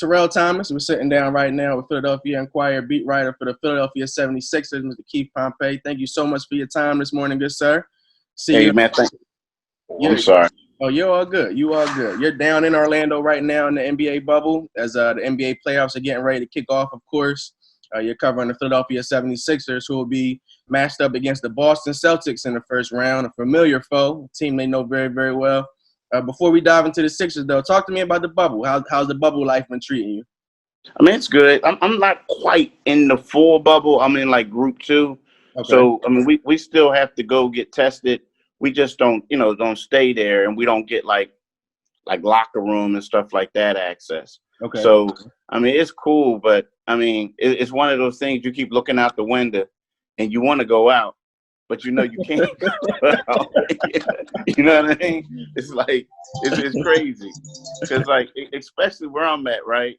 Terrell Thomas. We're sitting down right now with Philadelphia Inquirer beat writer for the Philadelphia 76ers, Mr. Keith Pompey. Thank you so much for your time this morning, good sir. See Hey, you. man, I'm sorry. Oh, you're all good. You all good. You're down in Orlando right now in the NBA bubble as the NBA playoffs are getting ready to kick off, of course. You're covering the Philadelphia 76ers, who will be matched up against the Boston Celtics in the first round, a familiar foe, a team they know very, very well. Before we dive into the Sixers, though, talk to me about the bubble. How's the bubble life been treating you? I mean, it's good. I'm not quite in the full bubble. I'm in like group 2. Okay. So, I mean, we still have to go get tested. We just don't stay there, and we don't get like locker room and stuff like that access. Okay. So, I mean, it's cool, but I mean, it's one of those things you keep looking out the window and you want to go out, but you can't go out. You know what I mean? It's like, it's crazy. Because, like, especially where I'm at, right?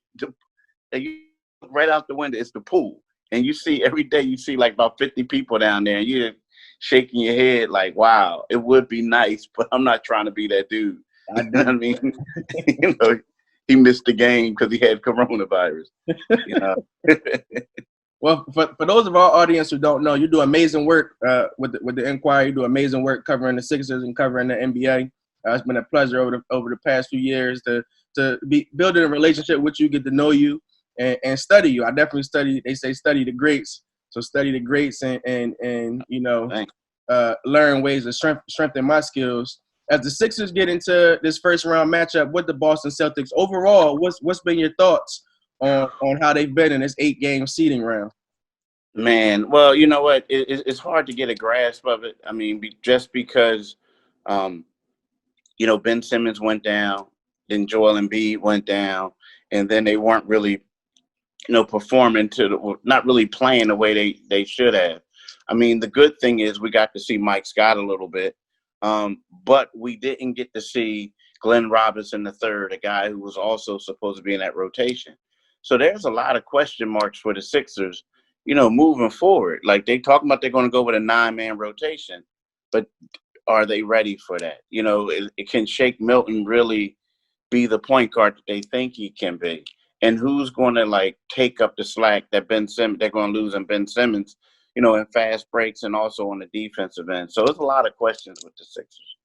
Right out the window, it's the pool. And every day you see like about 50 people down there, and you're shaking your head like, wow, it would be nice, but I'm not trying to be that dude. You know what I mean? He missed the game because he had coronavirus. Well, for those of our audience who don't know, you do amazing work with the Inquirer. You do amazing work covering the Sixers and covering the NBA. It's been a pleasure over the past few years to be building a relationship with you, get to know you, and study you. I definitely study. They say study the greats, so study the greats and learn ways to strengthen my skills. As the Sixers get into this first round matchup with the Boston Celtics, overall, what's been your thoughts on how they've been in this 8-game seeding round? Man, well, you know what? It's hard to get a grasp of it. I mean, just because, Ben Simmons went down, then Joel Embiid went down, and then they weren't really, performing not really playing the way they should have. I mean, the good thing is we got to see Mike Scott a little bit. But we didn't get to see Glenn Robinson III, a guy who was also supposed to be in that rotation. So there's a lot of question marks for the Sixers, moving forward. Like they talking about they're going to go with a 9-man rotation, but are they ready for that? Can Shake Milton really be the point guard that they think he can be? And who's going to take up the slack that they're going to lose in Ben Simmons? In fast breaks and also on the defensive end. So there's a lot of questions with the Sixers.